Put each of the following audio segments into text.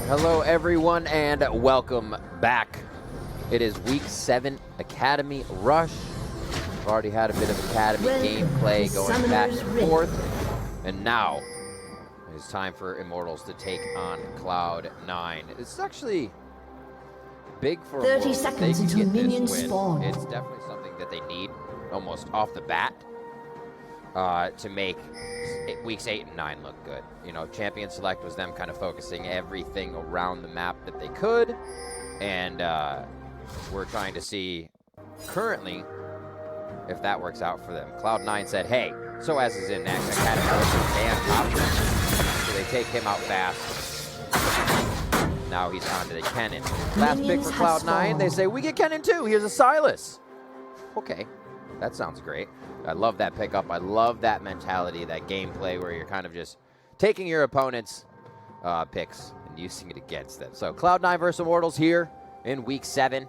Hello everyone and welcome back. It is week 7 Academy Rush. We've already had a bit of Academy gameplay going back and forth. And now it's time for Immortals to take on Cloud9. It's actually big for 30 seconds until minions spawn. It's definitely something that they need almost off the bat to make weeks 8 and 9 look good. You know, Champion Select was them kind of focusing everything around the map that they could, and we're trying to see currently if that works out for them. Cloud9 said, hey, so as is in next Academy, and option. So they take him out fast. Now he's on to the Kennen. Last pick for Cloud9, they say, we get Kennen too, here's a Silas. Okay, that sounds great. I love that pickup. I love that mentality, that gameplay where you're kind of just taking your opponent's picks and using it against them. So Cloud9 versus Immortals here in week 7.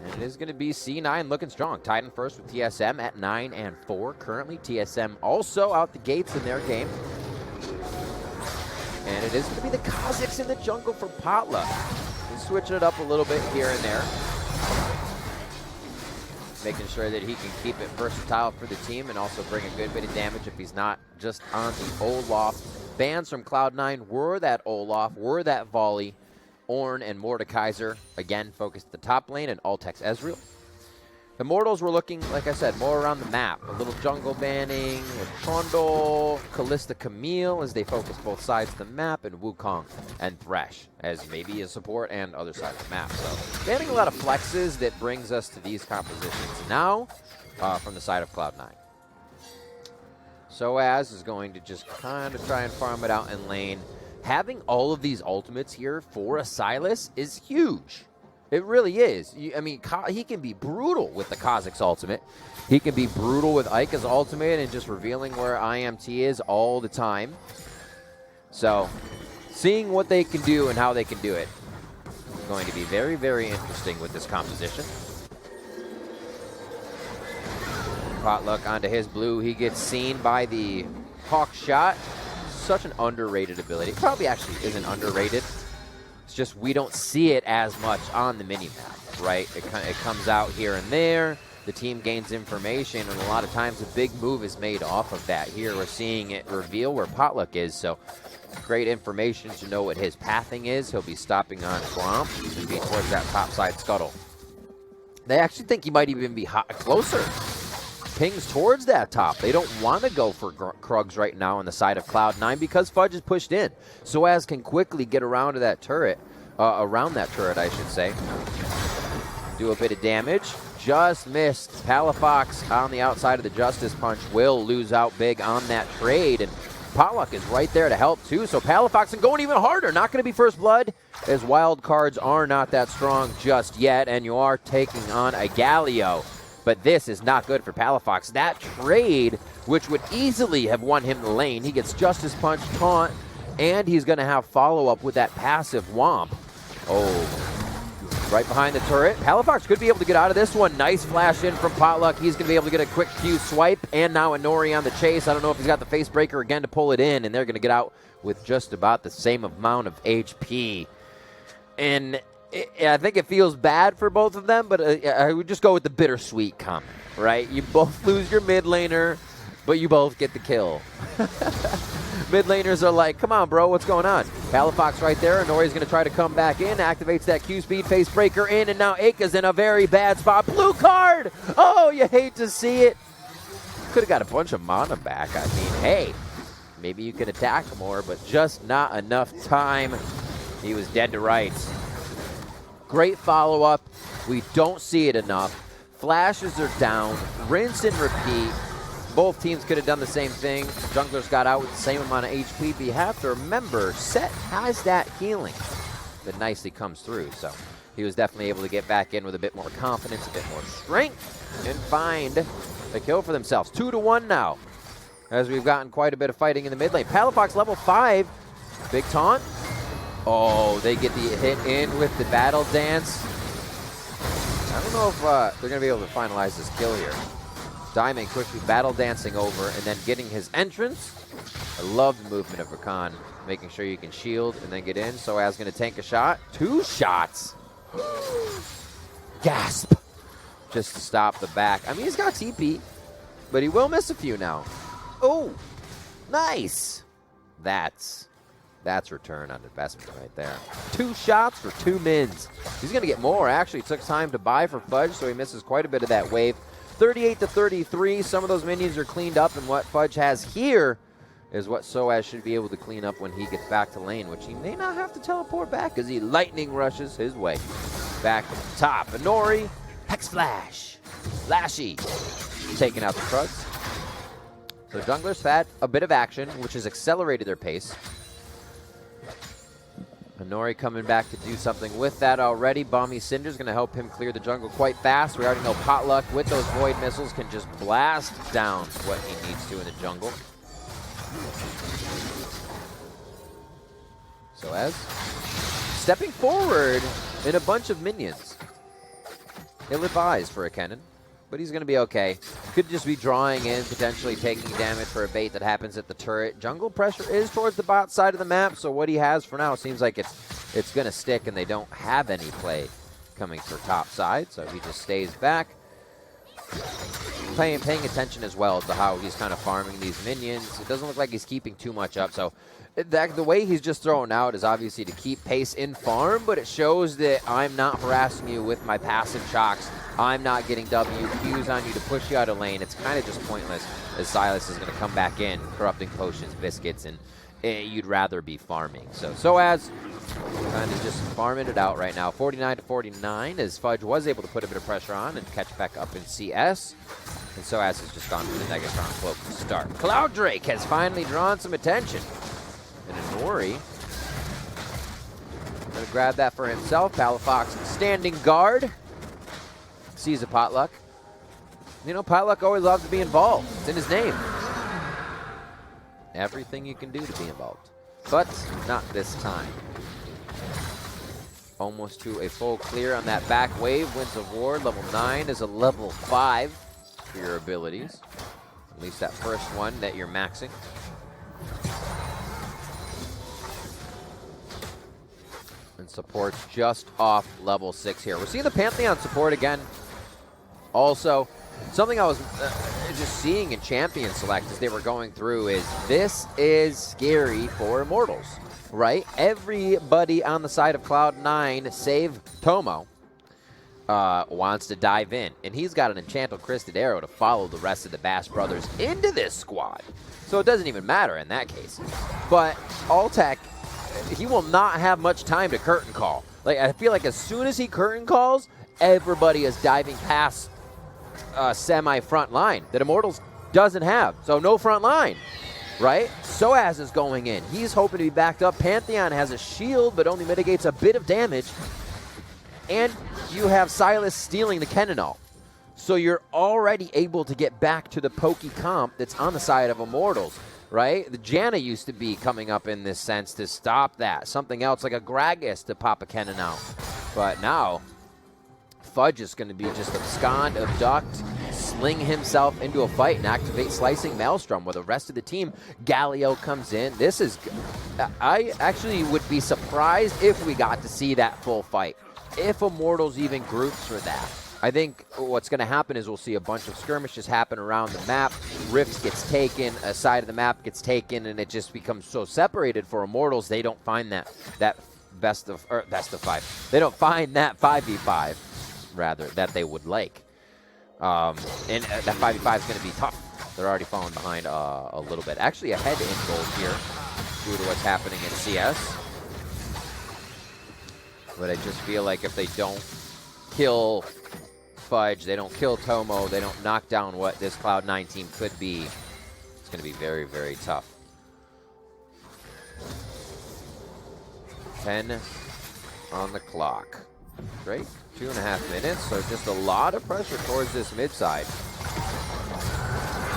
And it is going to be C9 looking strong. Titan first with TSM at 9 and 4 currently. TSM also out the gates in their game. And it is going to be the Kazakhs in the jungle for Potluck. He's switching it up a little bit here and there, making sure that he can keep it versatile for the team and also bring a good bit of damage if he's not just on the Olaf. Bans from Cloud9 were that Olaf, were that Volley. Ornn and Mordekaiser, again, focused at the top lane, and Altex Ezreal. Immortals were looking, like I said, more around the map. A little jungle banning with Trundle, Callista Camille as they focus both sides of the map, and Wukong and Thresh as maybe a support and other side of the map. So banning a lot of flexes that brings us to these compositions now from the side of Cloud9. Soaz is going to just kind of try and farm it out in lane. Having all of these ultimates here for a Silas is huge. It really is. I mean, he can be brutal with the Kazakhs ultimate. He can be brutal with Ika's ultimate and just revealing where IMTA is all the time. So, seeing what they can do and how they can do it is going to be very, very interesting with this composition. Potluck onto his blue. He gets seen by the Hawk shot. Such an underrated ability. Probably actually isn't underrated. It's just we don't see it as much on the minimap, right? It comes out here and there. The team gains information, and a lot of times a big move is made off of that. Here we're seeing it reveal where Potluck is, so great information to know what his pathing is. He'll be stopping on Swamp and be towards that top side scuttle. They actually think he might even be closer. Pings towards that top. They don't want to go for Krugs right now on the side of Cloud9 because Fudge is pushed in. Soaz can quickly get around to that turret, around that turret, I should say. Do a bit of damage. Just missed. Palafox on the outside of the Justice Punch will lose out big on that trade, and Potluck is right there to help too. So Palafox and going even harder. Not going to be first blood, as wild cards are not that strong just yet, and you are taking on a Galio. But this is not good for Palafox. That trade, which would easily have won him the lane, he gets Justice Punch, Taunt, and he's going to have follow-up with that passive Womp. Oh, right behind the turret. Palafox could be able to get out of this one. Nice flash in from Potluck. He's going to be able to get a quick Q swipe, and now a Nori on the chase. I don't know if he's got the face breaker again to pull it in, and they're going to get out with just about the same amount of HP. And I think it feels bad for both of them, but I would just go with the bittersweet comment, right? You both lose your mid laner, but you both get the kill. Mid laners are like, come on, bro, what's going on? Palafox right there. Nori's going to try to come back in, activates that Q-speed, face breaker in, and now Aka's in a very bad spot. Blue card! Oh, you hate to see it. Could have got a bunch of mana back. I mean, hey, maybe you could attack more, but just not enough time. He was dead to rights. Great follow-up. We don't see it enough. Flashes are down. Rinse and repeat. Both teams could have done the same thing. Junglers got out with the same amount of HP, but you have to remember, Set has that healing that nicely comes through. So he was definitely able to get back in with a bit more confidence, a bit more strength, and find a kill for themselves. 2-1 now, as we've gotten quite a bit of fighting in the mid lane. Palafox level 5. Big taunt. Oh, they get the hit in with the battle dance. I don't know if they're going to be able to finalize this kill here. Diamond quickly battle dancing over and then getting his entrance. I love the movement of Rakan, making sure you can shield and then get in. Soaz going to tank a shot. 2 shots. Gasp. Just to stop the back. I mean, he's got TP, but he will miss a few now. Oh, nice. That's return on investment right there. 2 shots for 2 mins. He's going to get more, actually. It took time to buy for Fudge, so he misses quite a bit of that wave. 38 to 33. Some of those minions are cleaned up, and what Fudge has here is what Soaz should be able to clean up when he gets back to lane, which he may not have to teleport back as he lightning rushes his way. Back to the top. Inori, Hex Flash. Flashy. Taking out the Krugs. So junglers had a bit of action, which has accelerated their pace. Inori coming back to do something with that already. Bomby Cinder's going to help him clear the jungle quite fast. We already know Potluck with those Void Missiles can just blast down what he needs to in the jungle. So as stepping forward in a bunch of minions. Ill-advised for a Kennen, but he's going to be okay. Could just be drawing in, potentially taking damage for a bait that happens at the turret. Jungle pressure is towards the bot side of the map, so what he has for now seems like it's going to stick, and they don't have any play coming for top side, so he just stays back. Paying attention as well to how he's kind of farming these minions. It doesn't look like he's keeping too much up, so the way he's just throwing out is obviously to keep pace in farm, but it shows that I'm not harassing you with my passive shocks. I'm not getting WQs on you to push you out of lane. It's kind of just pointless as Silas is going to come back in, corrupting potions, biscuits, and you'd rather be farming. So Soaz kind of just farming it out right now. 49 to 49 as Fudge was able to put a bit of pressure on and catch back up in CS. And Soaz has just gone for the Negatron cloak to start. Cloud Drake has finally drawn some attention. And Inori going to grab that for himself. Palafox standing guard. Sees a Potluck. You know, Potluck always loves to be involved. It's in his name. Everything you can do to be involved. But not this time. Almost to a full clear on that back wave. Winds of Ward. Level 9 is a level 5 for your abilities. At least that first one that you're maxing. And support's just off level 6 here. We're seeing the Pantheon support again. Also, something I was just seeing in Champion Select as they were going through is this is scary for Immortals, right? Everybody on the side of Cloud9, save Tomo, wants to dive in. And he's got an Enchanted Cristed Arrow to follow the rest of the Bass Brothers into this squad. So it doesn't even matter in that case. But Altec, he will not have much time to curtain call. Like, I feel like as soon as he curtain calls, everybody is diving past semi-front line that Immortals doesn't have. So no front line, right? Soaz is going in. He's hoping to be backed up. Pantheon has a shield, but only mitigates a bit of damage. And you have Silas stealing the Kennen. So you're already able to get back to the pokey comp that's on the side of Immortals, right? The Janna used to be coming up in this sense to stop that. Something else like a Gragas to pop a Kennen out. But now, Fudge is going to be just abscond, abduct, sling himself into a fight and activate Slicing Maelstrom where the rest of the team, Galio comes in. This is, I actually would be surprised if we got to see that full fight. If Immortals even groups for that. I think what's going to happen is we'll see a bunch of skirmishes happen around the map. Rifts gets taken, a side of the map gets taken, and it just becomes so separated for Immortals. They don't find that best of 5. They don't find that 5v5, rather, that they would like. And that 5v5 is going to be tough. They're already falling behind a little bit. Actually ahead in gold here due to what's happening in CS. But I just feel like if they don't kill Fudge, they don't kill Tomo, they don't knock down what this Cloud9 team could be, it's going to be very, very tough. 10 on the clock. Great. 2.5 minutes, so just a lot of pressure towards this mid side.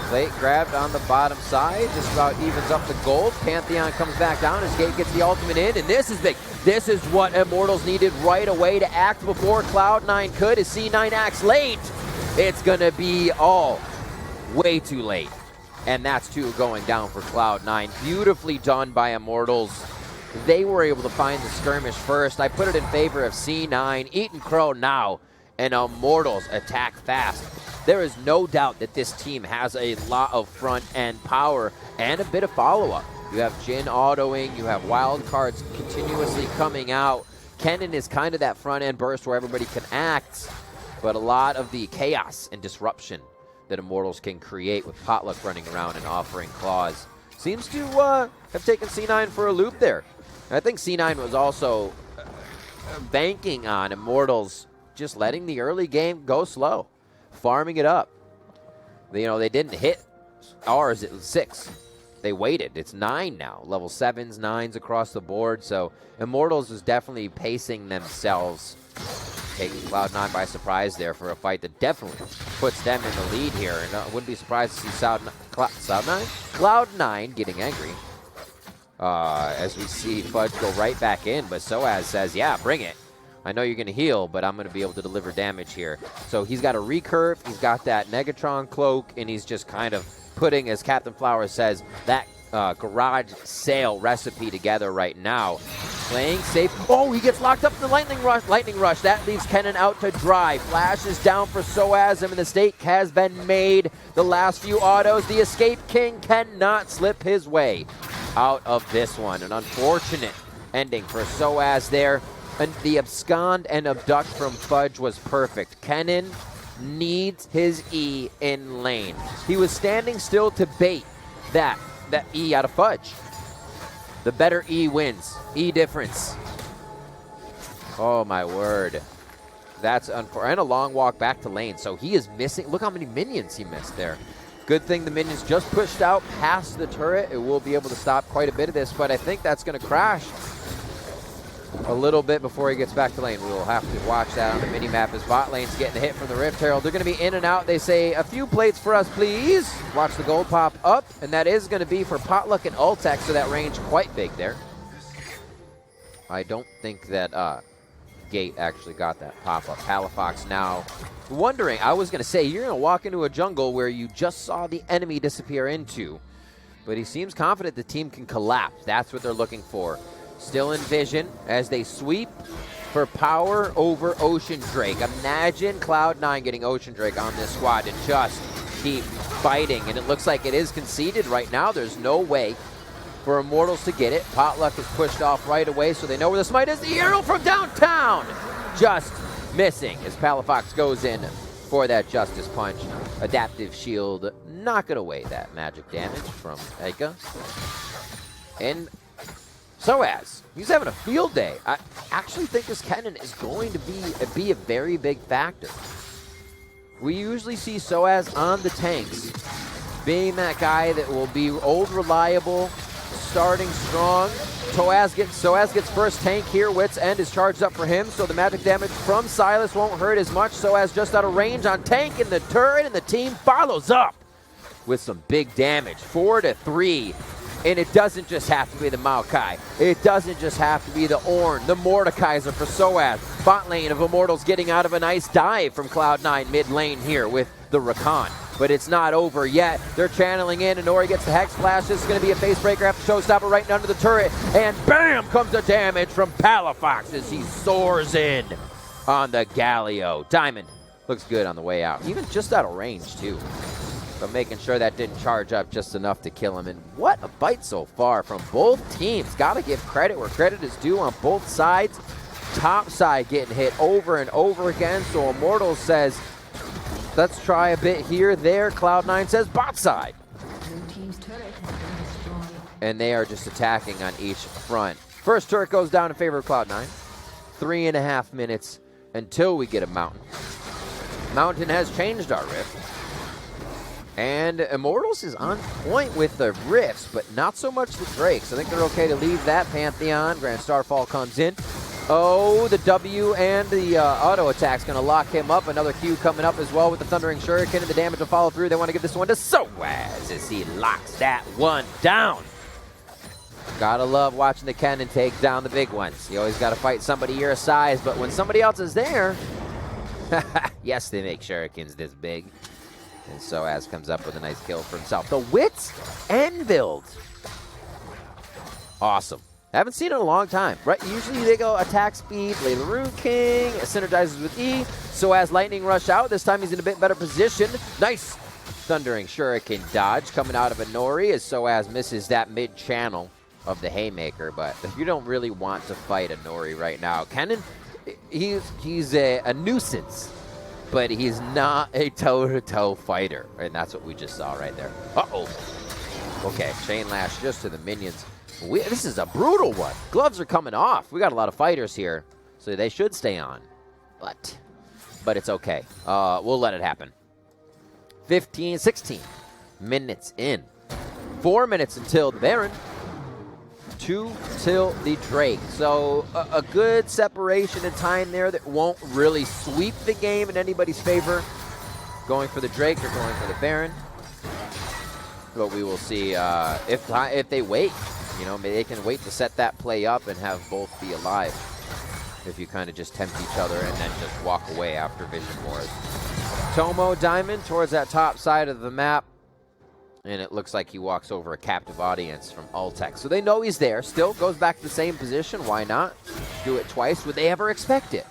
Plate grabbed on the bottom side, just about evens up the gold. Pantheon comes back down as Gate gets the ultimate in, and this is big. This is what Immortals needed right away to act before Cloud9 could. As C9 acts late, it's gonna be all way too late. And that's 2 going down for Cloud9. Beautifully done by Immortals. They were able to find the skirmish first. I put it in favor of C9, Eaton Crow now, and Immortals attack fast. There is no doubt that this team has a lot of front-end power and a bit of follow-up. You have Jin autoing, you have wild cards continuously coming out. Kennen is kind of that front-end burst where everybody can act, but a lot of the chaos and disruption that Immortals can create with Potluck running around and offering claws seems to have taken C9 for a loop there. I think C9 was also banking on Immortals just letting the early game go slow, farming it up. They didn't hit ours at 6. They waited. It's 9 now. Level 7s, 9s across the board. So Immortals is definitely pacing themselves, taking Cloud9 by surprise there for a fight that definitely puts them in the lead here. And I wouldn't be surprised to see Cloud9 getting angry. As we see Fudge go right back in, but Soaz says, yeah, bring it. I know you're going to heal, but I'm going to be able to deliver damage here. So he's got a recurve, he's got that Negatron cloak, and he's just kind of putting, as Captain Flower says, that garage sale recipe together right now. Playing safe. Oh, he gets locked up in the lightning rush. That leaves Kennen out to dry. Flash is down for Soaz, and the mistake has been made. The last few autos, the Escape King cannot slip his way out of this one. An unfortunate ending for Soaz there. And the abscond and abduct from Fudge was perfect. Kennen needs his E in lane. He was standing still to bait that E out of Fudge. The better E wins. E difference. Oh my word. That's unfortunate. And a long walk back to lane. So he is missing. Look how many minions he missed there. Good thing the minions just pushed out past the turret. It will be able to stop quite a bit of this, but I think that's going to crash a little bit before he gets back to lane. We will have to watch that on the mini-map as bot lane's getting the hit from the Rift Herald. They're going to be in and out. They say, a few plates for us, please. Watch the gold pop up, and that is going to be for Potluck and Ultek, so that range quite big there. I don't think that Gate actually got that pop-up. Palafox now wondering. I was going to say, you're going to walk into a jungle where you just saw the enemy disappear into, but he seems confident the team can collapse. That's what they're looking for. Still in vision as they sweep for power over Ocean Drake. Imagine Cloud9 getting Ocean Drake on this squad and just keep fighting. And it looks like it is conceded right now. There's no way for Immortals to get it. Potluck is pushed off right away, so they know where the smite is. The arrow from downtown! Just missing as Palafox goes in for that Justice Punch. Adaptive Shield knocking away that magic damage from Eka. And Soaz, he's having a field day. I actually think this Kennen is going to be a very big factor. We usually see Soaz on the tanks, being that guy that will be old reliable, starting strong. Soaz gets first tank here. Wit's End is charged up for him, so the magic damage from Silas won't hurt as much. Soaz just out of range on tank in the turret, and the team follows up with some big damage. 4-3. And it doesn't just have to be the Maokai. It doesn't just have to be the Ornn, the Mordekaiser for Soaz. Bot lane of Immortals getting out of a nice dive from Cloud9 mid lane here with the Rakan. But it's not over yet. They're channeling in, and Ori gets the Hex Flash. This is going to be a face breaker after Showstopper right under the turret. And bam comes the damage from Palafox as he soars in on the Galio. Diamond looks good on the way out. Even just out of range, too. But making sure that didn't charge up just enough to kill him. And what a fight so far from both teams. Got to give credit where credit is due on both sides. Top side getting hit over and over again. So Immortals says, let's try a bit here, there. Cloud9 says bot side. And they are just attacking on each front. First turret goes down in favor of Cloud9. 3.5 minutes until we get a mountain. Mountain has changed our rift. And Immortals is on point with the rifts, but not so much the Drakes. I think they're okay to leave that Pantheon. Grand Starfall comes in. Oh, the W and the auto attack's going to lock him up. Another Q coming up as well with the Thundering Shuriken, and the damage will follow through. They want to give this one to Soaz as he locks that one down. Gotta love watching the Kennen take down the big ones. You always got to fight somebody your size, but when somebody else is there, yes, they make shurikens this big. And Soaz comes up with a nice kill for himself. The Wits and build. Awesome. Haven't seen it in a long time. Right? Usually they go attack speed, play the Rune King, synergizes with E. Soaz lightning rush out. This time he's in a bit better position. Nice thundering shuriken dodge coming out of a Nori as Soaz misses that mid-channel of the Haymaker. But if you don't really want to fight a Nori right now, Kennen, he's a nuisance, but he's not a toe-to-toe fighter. And that's what we just saw right there. Uh-oh. Okay, Chain Lash just to the minions. This is a brutal one. Gloves are coming off. We got a lot of fighters here, so they should stay on. But it's okay. We'll let it happen. 16 minutes in. 4 minutes until the Baron. 2 till the Drake. So a good separation in time there that won't really sweep the game in anybody's favor. Going for the Drake or going for the Baron. But we will see if they wait. You know, maybe they can wait to set that play up and have both be alive. If you kind of just tempt each other and then just walk away after Vision Wars. Tomo Diamond towards that top side of the map. And it looks like he walks over a captive audience from Altec. So they know he's there. Still goes back to the same position. Why not? Do it twice. Would they ever expect it?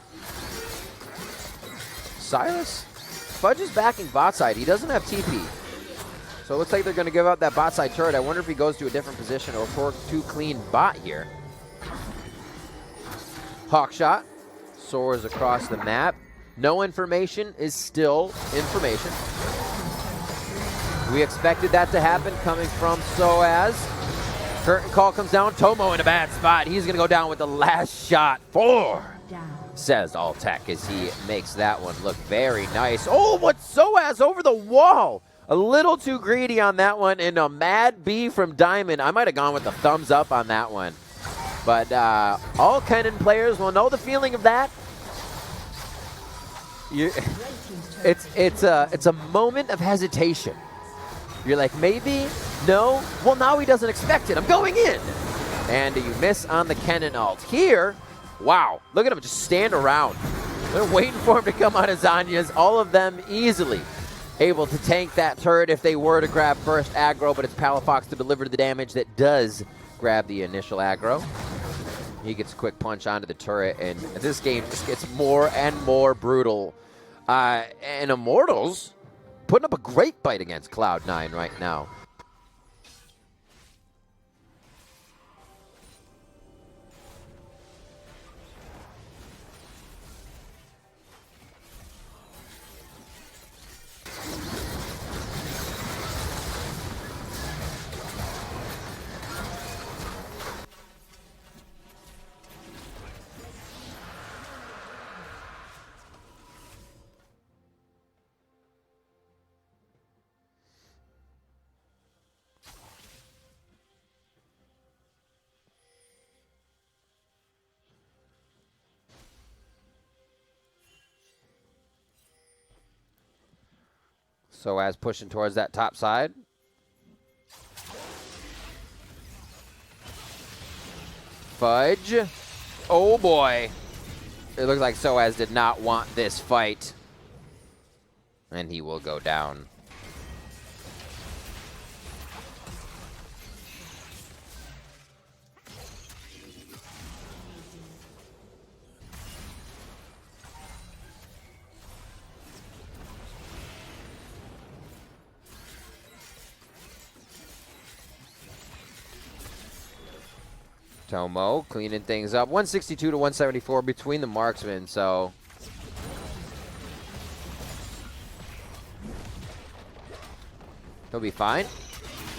Silas? Fudge is backing bot side. He doesn't have TP. So it looks like they're going to give out that bot side turret. I wonder if he goes to a different position or for too clean bot here. Hawkshot soars across the map. No information is still information. We expected that to happen coming from Soaz. Curtain call comes down. Tomo in a bad spot. He's going to go down with the last shot. 4, says Altec as he makes that one look very nice. Oh, what Soaz over the wall. A little too greedy on that one, and a mad B from Diamond. I might have gone with the thumbs up on that one. But all Kennen players will know the feeling of that. It's a moment of hesitation. You're like, maybe? No? Well, now he doesn't expect it. I'm going in. And you miss on the Kennen ult. Here, wow. Look at him just stand around. They're waiting for him to come on his Zanyas. All of them easily able to tank that turret if they were to grab first aggro, but it's Palafox to deliver the damage that does grab the initial aggro. He gets a quick punch onto the turret, and this game just gets more and more brutal. And Immortals putting up a great fight against Cloud9 right now. Soaz pushing towards that top side. Fudge. Oh boy. It looks like Soaz did not want this fight. And he will go down. Tomo cleaning things up. 162 to 174 between the marksmen, so he'll be fine.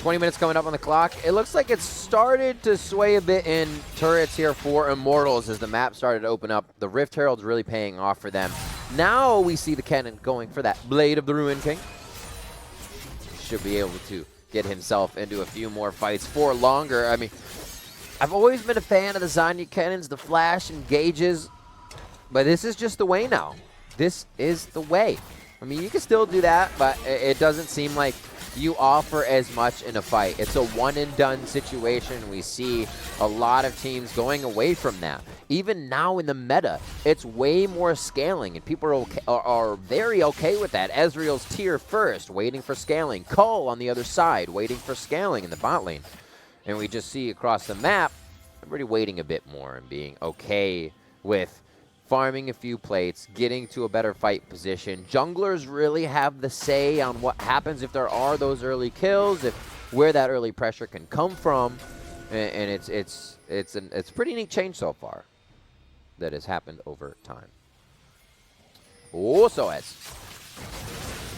20 minutes coming up on the clock. It looks like it's started to sway a bit in turrets here for Immortals as the map started to open up. The Rift Herald's really paying off for them. Now we see the Kennen going for that Blade of the Ruin King. Should be able to get himself into a few more fights for longer. I mean, I've always been a fan of the Zanya Kennens, the flash and gauges, but this is just the way now. This is the way. I mean, you can still do that, but it doesn't seem like you offer as much in a fight. It's a one-and-done situation. We see a lot of teams going away from that. Even now in the meta, it's way more scaling, and people are very okay with that. Ezreal's tier first, waiting for scaling. Cole on the other side, waiting for scaling in the bot lane. And we just see across the map, everybody waiting a bit more and being okay with farming a few plates, getting to a better fight position. Junglers really have the say on what happens if there are those early kills, if where that early pressure can come from, and it's a pretty neat change so far that has happened over time. Oh, Soaz.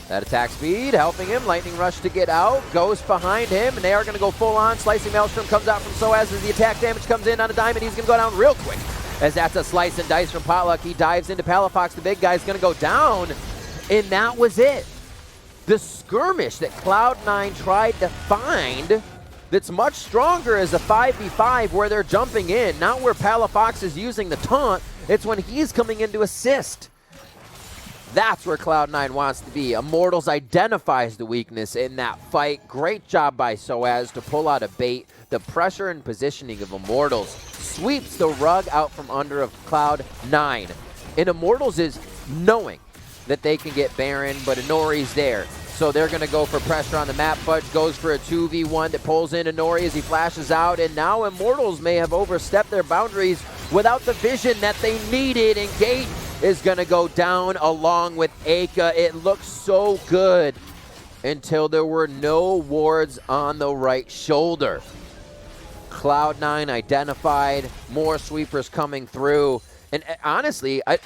That attack speed helping him. Lightning Rush to get out. Ghost behind him, and they are going to go full on. Slicing Maelstrom comes out from Soaz as the attack damage comes in on a diamond. He's going to go down real quick. As that's a slice and dice from Potluck. He dives into Palafox. The big guy's going to go down, and that was it. The skirmish that Cloud9 tried to find that's much stronger is a 5v5 where they're jumping in, not where Palafox is using the taunt. It's when he's coming in to assist. That's where Cloud9 wants to be. Immortals identifies the weakness in that fight. Great job by Soaz to pull out a bait. The pressure and positioning of Immortals sweeps the rug out from under of Cloud9. And Immortals is knowing that they can get Baron, but Inori's there. So they're going to go for pressure on the map. Fudge goes for a 2v1 that pulls in Inori as he flashes out. And now Immortals may have overstepped their boundaries without the vision that they needed. And Gate is going to go down along with Aka. It looked so good until there were no wards on the right shoulder. Cloud9 identified, more sweepers coming through. And honestly, I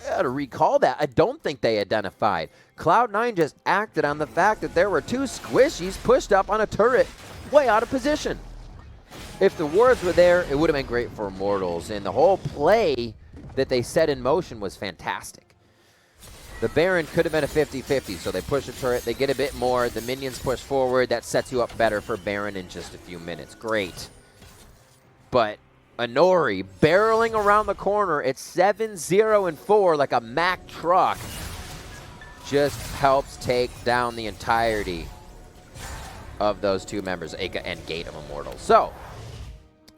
got to recall that. I don't think they identified. Cloud9 just acted on the fact that there were two squishies pushed up on a turret way out of position. If the wards were there, it would have been great for Immortals. And the whole play that they set in motion was fantastic. The Baron could have been a 50-50, so they push a turret, they get a bit more, the minions push forward, that sets you up better for Baron in just a few minutes. Great. But Inori barreling around the corner at 7-0-4 like a Mack truck just helps take down the entirety of those two members, Aka and Gate of Immortals. So,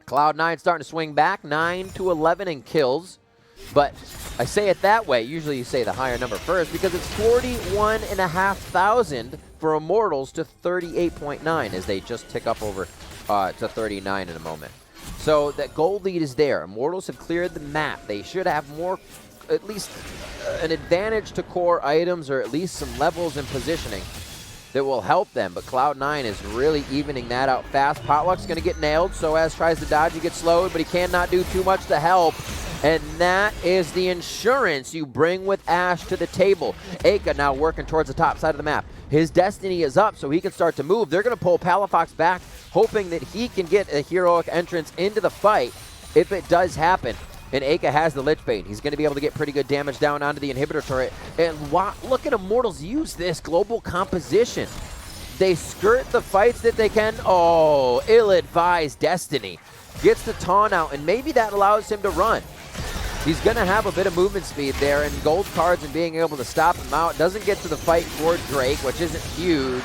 Cloud9 starting to swing back, 9-11 in kills. But I say it that way. Usually you say the higher number first because it's 41,500 for Immortals to 38.9 as they just tick up over to 39 in a moment. So that gold lead is there. Immortals have cleared the map. They should have more, at least an advantage to core items or at least some levels in positioning that will help them. But Cloud9 is really evening that out fast. Potluck's going to get nailed. Soaz tries to dodge. He gets slowed, but he cannot do too much to help. And that is the insurance you bring with Ashe to the table. Aka now working towards the top side of the map. His destiny is up, so he can start to move. They're going to pull Palafox back, hoping that he can get a heroic entrance into the fight if it does happen. And Aka has the Lich Bait. He's going to be able to get pretty good damage down onto the inhibitor turret. And look at Immortals use this global composition. They skirt the fights that they can. Oh, ill-advised Destiny. Gets the taunt out, and maybe that allows him to run. He's going to have a bit of movement speed there, and gold cards and being able to stop him out. Doesn't get to the fight for Drake, which isn't huge.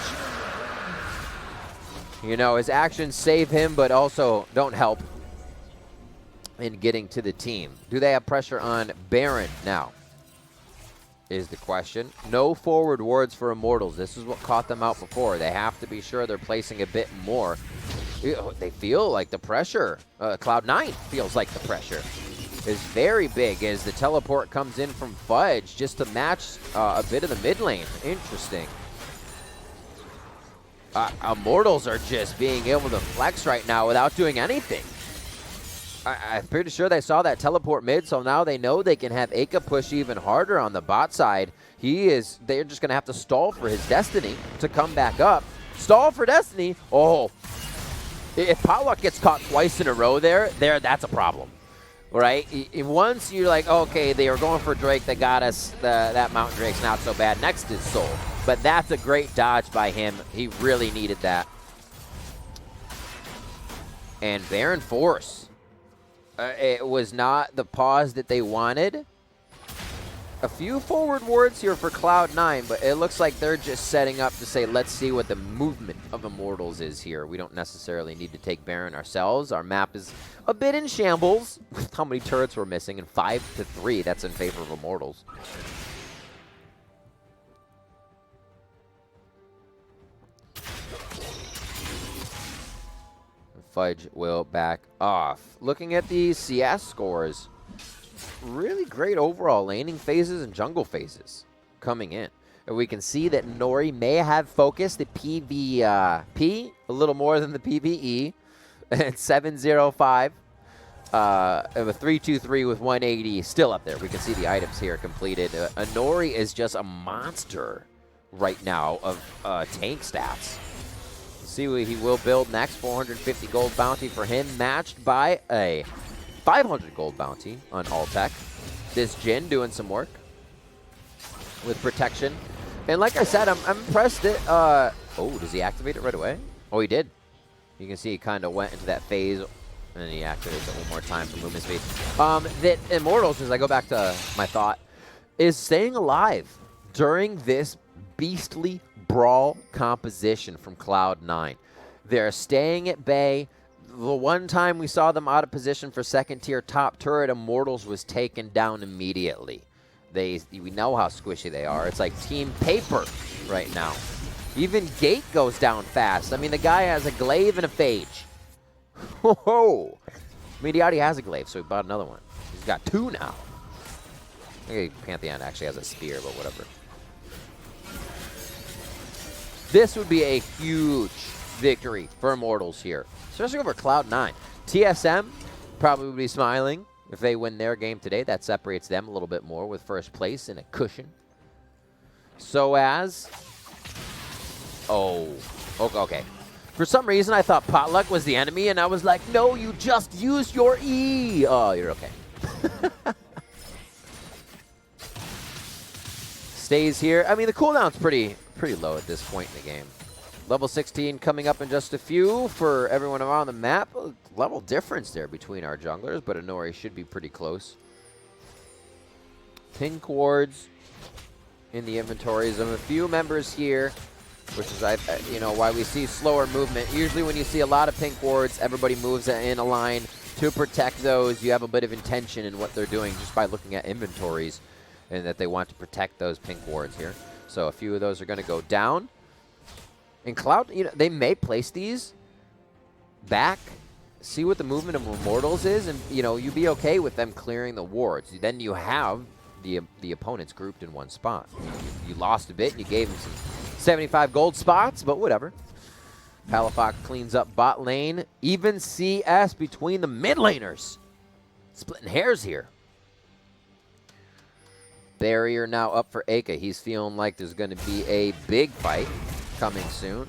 You know, his actions save him, but also don't help in getting to the team. Do they have pressure on Baron now? Is the question. No forward wards for Immortals. This is what caught them out before. They have to be sure they're placing a bit more. They feel like the pressure. Cloud9 feels like the pressure is very big as the teleport comes in from Fudge just to match a bit of the mid lane. Interesting. Immortals are just being able to flex right now without doing anything. I'm pretty sure they saw that teleport mid, so now they know they can have Aka push even harder on the bot side. They're just going to have to stall for his Destiny to come back up. Stall for Destiny? Oh. If Potluck gets caught twice in a row that's a problem. Right? Once you're like, okay, they were going for Drake, they got us, that Mountain Drake's not so bad. Next is Soul. But that's a great dodge by him. He really needed that. And Baron Force. It was not the pause that they wanted. a few forward wards here for Cloud9, but it looks like they're just setting up to say, let's see what the movement of Immortals is here. We don't necessarily need to take Baron ourselves. Our map is a bit in shambles with how many turrets we're missing, and 5 to 3, that's in favor of Immortals. Fudge will back off. Looking at the CS scores, really great overall laning phases and jungle phases coming in. And we can see that Nori may have focused the PvP a little more than the PvE at 705. A 323 with 180 still up there. We can see the items here completed. Nori is just a monster right now of tank stats. See what he will build next. 450 gold bounty for him, matched by a 500 gold bounty on Altec. This Jhin doing some work with protection. And like I said, I'm impressed that, oh, does he activate it right away? Oh, he did. You can see he kind of went into that phase, and then he activates it one more time for movement speed. That Immortals, as I go back to my thought, is staying alive during this beastly brawl composition from Cloud9. They're staying at bay. The one time we saw them out of position for second tier top turret, Immortals was taken down immediately. We know how squishy they are. It's like team paper right now. Even Gate goes down fast. I mean, the guy has a glaive and a phage. Whoa! I mean, he already has a glaive, so he bought another one. He's got 2 now. I think Pantheon actually has a spear, but whatever. This would be a huge victory for Immortals here, especially over Cloud9. TSM probably would be smiling if they win their game today. That separates them a little bit more with first place and a cushion. So as... Oh, okay. For some reason, I thought Potluck was the enemy, and I was like, no, you just used your E. Oh, you're okay. Stays here. I mean, the cooldown's pretty low at this point in the game. Level 16 coming up in just a few for everyone around the map. A level difference there between our junglers, but Inori should be pretty close. Pink wards in the inventories of a few members here, which is why we see slower movement. Usually when you see a lot of pink wards, everybody moves in a line to protect those. You have a bit of intention in what they're doing just by looking at inventories, and that they want to protect those pink wards here. So a few of those are going to go down. And Cloud, they may place these back, see what the movement of Immortals is, and, you be okay with them clearing the wards. Then you have the opponents grouped in one spot. You lost a bit, and you gave them some 75 gold spots, but whatever. Palafox cleans up bot lane. Even CS between the mid laners. Splitting hairs here. Barrier now up for Aka. He's feeling like there's going to be a big fight coming soon.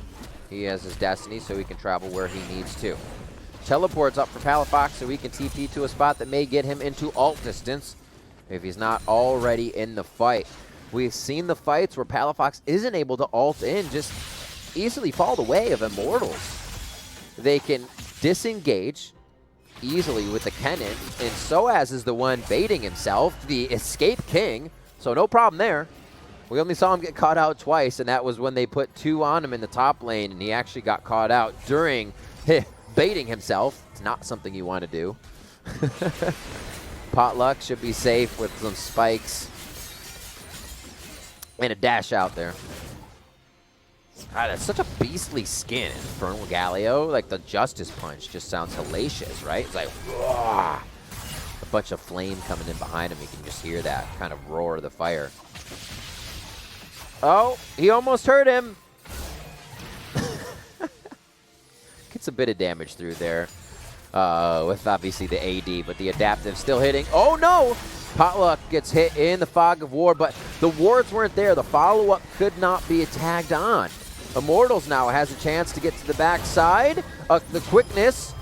He has his destiny, so he can travel where he needs to. Teleports up for Palafox, so he can TP to a spot that may get him into ult distance if he's not already in the fight. We've seen the fights where Palafox isn't able to ult in, just easily fall the way of Immortals. They can disengage easily with the Kennen, and Soaz is the one baiting himself, the escape king, so no problem there. We only saw him get caught out twice, and that was when they put 2 on him in the top lane, and he actually got caught out during baiting himself. It's not something you want to do. Potluck should be safe with some spikes and a dash out there. God, that's such a beastly skin. Infernal Galio, like the Justice Punch just sounds hellacious, right? It's like, whoa, a bunch of flame coming in behind him. You can just hear that kind of roar of the fire. Oh, he almost hurt him. Gets a bit of damage through there with obviously the AD, but the adaptive still hitting. Oh no! Potluck gets hit in the fog of war, but the wards weren't there. The follow-up could not be tagged on. Immortals now has a chance to get to the backside. The quickness.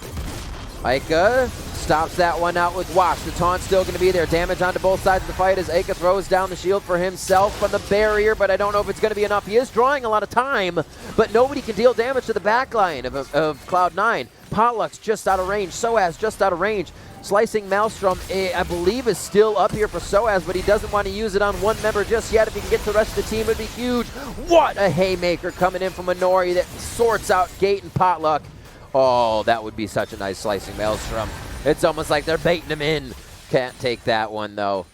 Ica stops that one out with Watch. The taunt's still going to be there. Damage onto both sides of the fight as Aka throws down the shield for himself from the barrier, but I don't know if it's going to be enough. He is drawing a lot of time, but nobody can deal damage to the backline of Cloud9. Potluck's just out of range. Soaz just out of range. Slicing Maelstrom, I believe, is still up here for Soaz, but he doesn't want to use it on one member just yet. If he can get the rest of the team, it'd be huge. What a haymaker coming in from Minori that sorts out Gate and Potluck. Oh, that would be such a nice slicing Maelstrom. It's almost like they're baiting him in. Can't take that one, though.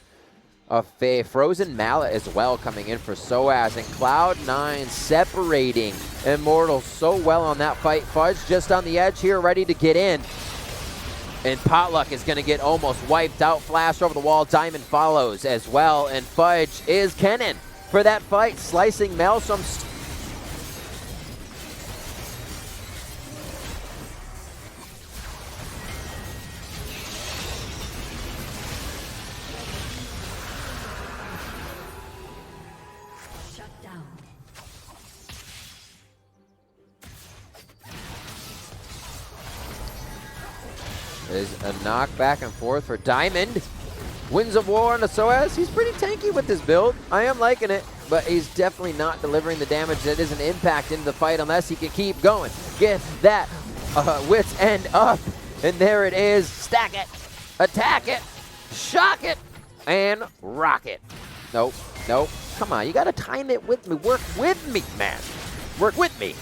A Frozen Mallet as well coming in for Soaz, and Cloud9 separating Immortals so well on that fight. Fudge just on the edge here, ready to get in. And Potluck is going to get almost wiped out. Flash over the wall. Diamond follows as well. And Fudge is Kennen for that fight. Slicing Maelstrom. Is a knock back and forth for Diamond. Winds of War on the Soaz. He's pretty tanky with this build. I am liking it, but he's definitely not delivering the damage that is an impact into the fight unless he can keep going. Get that wit's end up, and there it is. Stack it, attack it, shock it, and rock it. Nope, nope. Come on, you gotta time it with me. Work with me, man. Work with me.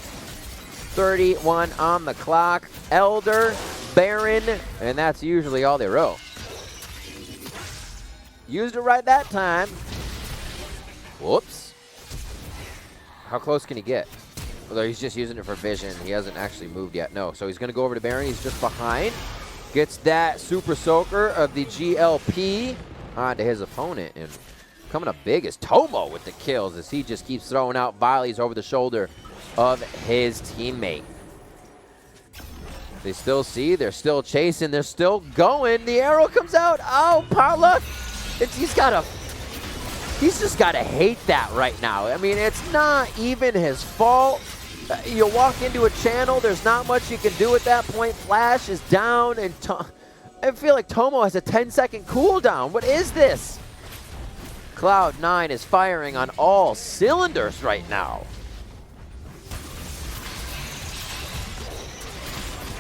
31 on the clock. Elder, Baron, and that's usually all they roll. Used it right that time. Whoops. How close can he get? Although he's just using it for vision. He hasn't actually moved yet. No, so he's going to go over to Baron. He's just behind. Gets that Super Soaker of the GLP onto his opponent. And coming up big is Tomo with the kills as he just keeps throwing out volleys over the shoulder of his teammate. They still see, they're still chasing, they're still going. The arrow comes out. Oh, Potluck. He's just got to hate that right now. I mean, it's not even his fault. You walk into a channel, there's not much you can do at that point. Flash is down, and I feel like Tomo has a 10-second cooldown. What is this? Cloud9 is firing on all cylinders right now.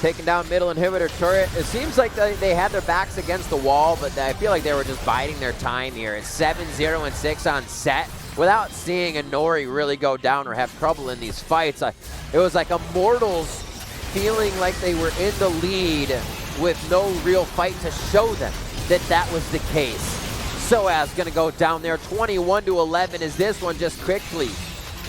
Taking down middle inhibitor turret. It seems like they had their backs against the wall, but I feel like they were just biding their time here. It's 7-0 and 6 on set without seeing a Nori really go down or have trouble in these fights. It was like Immortals feeling like they were in the lead with no real fight to show them that was the case. Soaz gonna go down there 21-11 as this one just quickly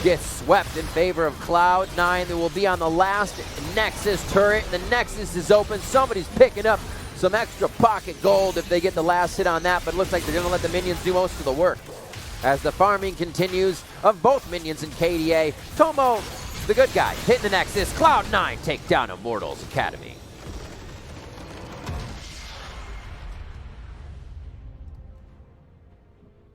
gets swept in favor of Cloud9. They will be on the last Nexus turret. The Nexus is open. Somebody's picking up some extra pocket gold if they get the last hit on that, but it looks like they're going to let the minions do most of the work. As the farming continues of both minions and KDA, Tomo, the good guy, hitting the Nexus. Cloud9 take down Immortals Academy.